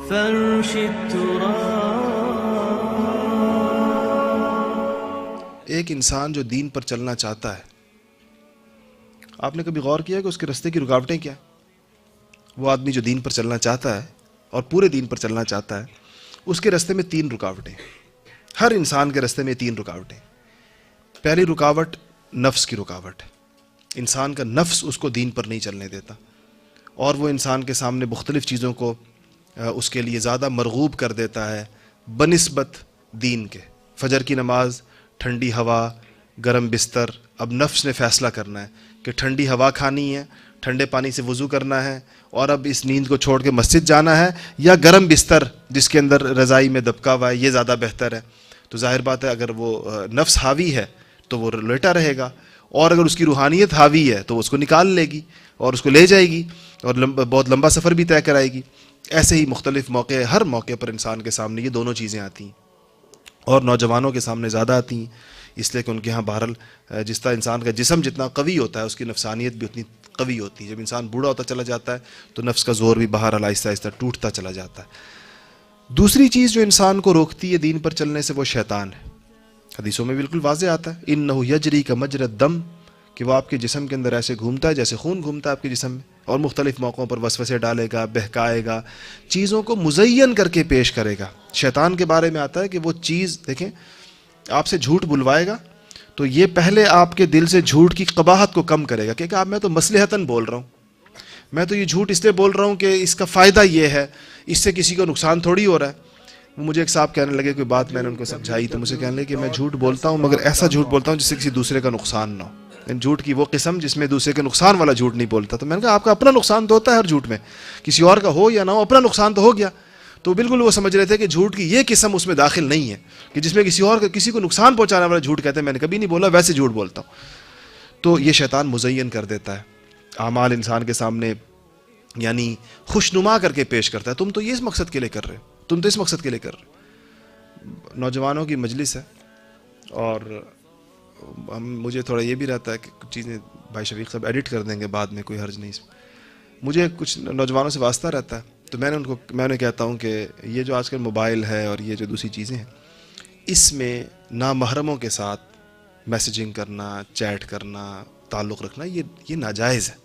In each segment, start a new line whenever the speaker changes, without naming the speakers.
فرش التراب.
ایک انسان جو دین پر چلنا چاہتا ہے، آپ نے کبھی غور کیا کہ اس کے راستے کی رکاوٹیں کیا؟ وہ آدمی جو دین پر چلنا چاہتا ہے اور پورے دین پر چلنا چاہتا ہے، اس کے راستے میں 3 رکاوٹیں. ہر انسان کے راستے میں 3 رکاوٹیں. پہلی رکاوٹ نفس کی رکاوٹ ہے. انسان کا نفس اس کو دین پر نہیں چلنے دیتا، اور وہ انسان کے سامنے مختلف چیزوں کو اس کے لیے زیادہ مرغوب کر دیتا ہے بنسبت دین کے. فجر کی نماز، ٹھنڈی ہوا، گرم بستر. اب نفس نے فیصلہ کرنا ہے کہ ٹھنڈی ہوا کھانی ہے، ٹھنڈے پانی سے وضو کرنا ہے، اور اب اس نیند کو چھوڑ کے مسجد جانا ہے، یا گرم بستر جس کے اندر رضائی میں دبکا ہوا ہے یہ زیادہ بہتر ہے. تو ظاہر بات ہے اگر وہ نفس حاوی ہے تو وہ لیٹا رہے گا، اور اگر اس کی روحانیت حاوی ہے تو وہ اس کو نکال لے گی اور اس کو لے جائے گی اور بہت لمبا سفر بھی طے کرائے گی. ایسے ہی مختلف موقع، ہر موقع پر انسان کے سامنے یہ دونوں چیزیں آتی ہیں، اور نوجوانوں کے سامنے زیادہ آتی ہیں، اس لیے کہ ان کے ہاں بہرحال جس طرح انسان کا جسم جتنا قوی ہوتا ہے اس کی نفسانیت بھی اتنی قوی ہوتی ہے. جب انسان بوڑھا ہوتا چلا جاتا ہے تو نفس کا زور بھی بہرحال آہستہ آہستہ ٹوٹتا چلا جاتا ہے. دوسری چیز جو انسان کو روکتی ہے دین پر چلنے سے وہ شیطان ہے. حدیثوں میں بالکل واضح آتا ہے انہ یجری کمجری الدم، کہ وہ آپ کے جسم کے اندر ایسے گھومتا ہے جیسے خون گھومتا ہے آپ کے جسم میں، اور مختلف موقعوں پر وسوسے ڈالے گا، بہکائے گا، چیزوں کو مزین کر کے پیش کرے گا. شیطان کے بارے میں آتا ہے کہ وہ چیز دیکھیں آپ سے جھوٹ بلوائے گا تو یہ پہلے آپ کے دل سے جھوٹ کی قباحت کو کم کرے گا کہ آپ میں تو مصلحتاً بول رہا ہوں، میں تو یہ جھوٹ اس لیے بول رہا ہوں کہ اس کا فائدہ یہ ہے، اس سے کسی کو نقصان تھوڑی ہو رہا ہے. مجھے ایک صاحب کہنے لگے کوئی بات میں نے ان کو سمجھائی تو مجھے کہنے لگے کہ میں جھوٹ بولتا ہوں مگر ایسا جھوٹ بولتا ہوں جس سے کسی دوسرے کا نقصان نہ ہو. جھوٹ کی وہ قسم جس میں دوسرے کے نقصان والا جھوٹ نہیں بولتا. تو میں نے کہا آپ کا اپنا نقصان تو ہوتا ہے ہر جھوٹ میں، کسی اور کا ہو یا نہ ہو اپنا نقصان تو ہو گیا. تو بالکل وہ سمجھ رہے تھے کہ جھوٹ کی یہ قسم اس میں داخل نہیں ہے کہ جس میں کسی کو نقصان پہنچانے والا جھوٹ کہتے ہیں. میں نے کبھی نہیں بولا، ویسے جھوٹ بولتا ہوں. تو یہ شیطان مزین کر دیتا ہے اعمال انسان کے سامنے، یعنی خوشنما کر کے پیش کرتا ہے. تم تو یہ اس مقصد کے لیے کر رہے ہو، تم تو اس مقصد کے لیے کر رہے ہو. نوجوانوں کی مجلس ہے اور مجھے تھوڑا یہ بھی رہتا ہے کہ کچھ چیزیں بھائی شفیق صاحب ایڈٹ کر دیں گے بعد میں، کوئی حرج نہیں اس میں. مجھے کچھ نوجوانوں سے واسطہ رہتا ہے تو میں انہیں کہتا ہوں کہ یہ جو آج کل موبائل ہے اور یہ جو دوسری چیزیں ہیں، اس میں نامحرموں کے ساتھ میسیجنگ کرنا، چیٹ کرنا، تعلق رکھنا یہ ناجائز ہے.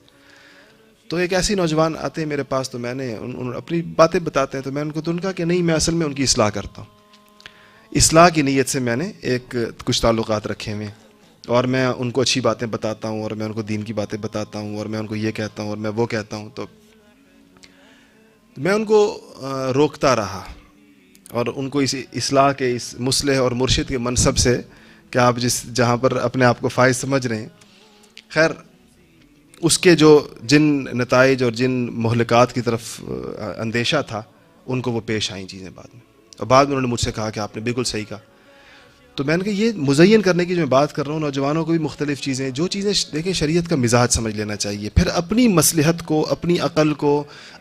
تو ایک ایسی نوجوان آتے ہیں میرے پاس تو میں نے اپنی باتیں بتاتے ہیں تو میں ان کو تو ان کا کہ نہیں میں اصل میں ان کی اصلاح کرتا ہوں. اصلاح کی نیت سے میں نے کچھ تعلقات رکھے ہوئے اور میں ان کو اچھی باتیں بتاتا ہوں اور میں ان کو دین کی باتیں بتاتا ہوں اور میں ان کو یہ کہتا ہوں اور میں وہ کہتا ہوں. تو میں ان کو روکتا رہا اور ان کو اس اصلاح کے، اس مصلح اور مرشد کے منصب سے کہ آپ جہاں پر اپنے آپ کو فائز سمجھ رہے ہیں، خیر اس کے جن نتائج اور جن مہلکات کی طرف اندیشہ تھا ان کو وہ پیش آئیں چیزیں بعد میں. اور بعد میں انہوں نے مجھ سے کہا کہ آپ نے بالکل صحیح کہا. تو میں نے کہا یہ مزین کرنے کی جو میں بات کر رہا ہوں، نوجوانوں کو بھی مختلف چیزیں، جو چیزیں دیکھیں شریعت کا مزاج سمجھ لینا چاہیے، پھر اپنی مصلحت کو، اپنی عقل کو،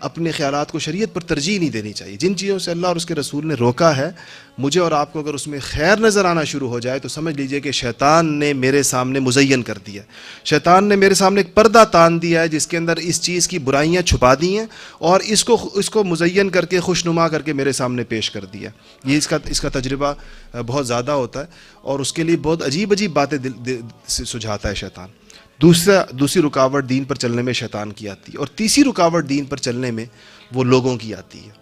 اپنے خیالات کو شریعت پر ترجیح نہیں دینی چاہیے. جن چیزوں سے اللہ اور اس کے رسول نے روکا ہے، مجھے اور آپ کو اگر اس میں خیر نظر آنا شروع ہو جائے تو سمجھ لیجئے کہ شیطان نے میرے سامنے مزین کر دیا، شیطان نے میرے سامنے ایک پردہ تان دیا ہے جس کے اندر اس چیز کی برائیاں چھپا دی ہیں اور اس کو مزین کر کے خوشنما کر کے میرے سامنے پیش کر دیا. یہ اس کا تجربہ بہت زیادہ ہوتا ہے اور اس کے لیے بہت عجیب عجیب باتیں دل سے سجھاتا ہے شیطان. دوسری رکاوٹ دین پر چلنے میں شیطان کی آتی ہے. اور تیسری رکاوٹ دین پر چلنے میں وہ لوگوں کی آتی ہے.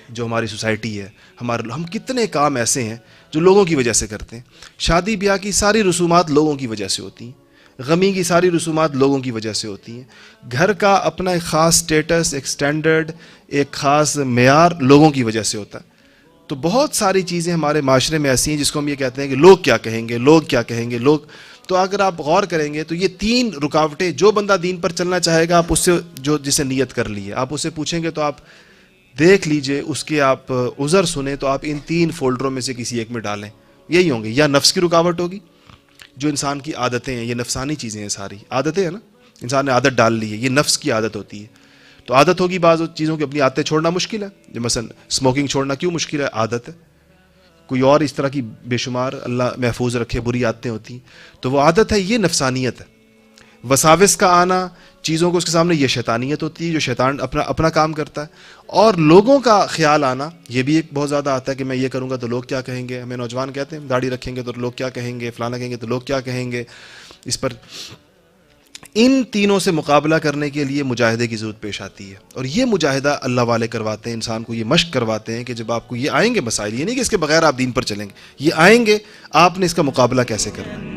جو ہماری سوسائٹی ہے، ہم کتنے کام ایسے ہیں جو لوگوں کی وجہ سے کرتے ہیں. شادی بیاہ کی ساری رسومات لوگوں کی وجہ سے ہوتی ہیں، غمی کی ساری رسومات لوگوں کی وجہ سے ہوتی ہیں، گھر کا اپنا ایک خاص سٹیٹس، ایک سٹینڈرڈ، ایک خاص معیار لوگوں کی وجہ سے ہوتا ہے. تو بہت ساری چیزیں ہمارے معاشرے میں ایسی ہیں جس کو ہم یہ کہتے ہیں کہ لوگ کیا کہیں گے، لوگ کیا کہیں گے، لوگ. تو اگر آپ غور کریں گے تو یہ 3 رکاوٹیں، جو بندہ دین پر چلنا چاہے گا، آپ اس سے جسے نیت کر لی ہے، آپ اسے پوچھیں گے تو آپ دیکھ لیجئے اس کے آپ عذر سنیں تو آپ ان 3 فولڈروں میں سے کسی ایک میں ڈالیں. یہی ہوں گے، یا نفس کی رکاوٹ ہوگی، جو انسان کی عادتیں ہیں، یہ نفسانی چیزیں ہیں، ساری عادتیں ہیں نا، انسان نے عادت ڈال لی ہے، یہ نفس کی عادت ہوتی ہے. تو عادت ہوگی، بعض چیزوں کی اپنی عادتیں چھوڑنا مشکل ہے، مثلا اسموکنگ چھوڑنا کیوں مشکل ہے؟ عادت ہے. کوئی اور اس طرح کی بے شمار اللہ محفوظ رکھے بری عادتیں ہوتی ہیں، تو وہ عادت ہے، یہ نفسانیت ہے. وساوس کا آنا، چیزوں کو اس کے سامنے یہ شیطانیت ہوتی ہے جو شیطان اپنا کام کرتا ہے. اور لوگوں کا خیال آنا یہ بھی ایک بہت زیادہ آتا ہے کہ میں یہ کروں گا تو لوگ کیا کہیں گے. ہمیں نوجوان کہتے ہیں داڑھی رکھیں گے تو لوگ کیا کہیں گے, فلانا کہیں گے تو لوگ کیا کہیں گے. اس پر ان تینوں سے مقابلہ کرنے کے لیے مجاہدے کی ضرورت پیش آتی ہے. اور یہ مجاہدہ اللہ والے کرواتے ہیں, انسان کو یہ مشق کرواتے ہیں کہ جب آپ کو یہ آئیں گے مسائل, یہ نہیں کہ اس کے بغیر آپ دین پر چلیں گے, یہ آئیں گے, آپ نے اس کا مقابلہ کیسے کرنا ہے.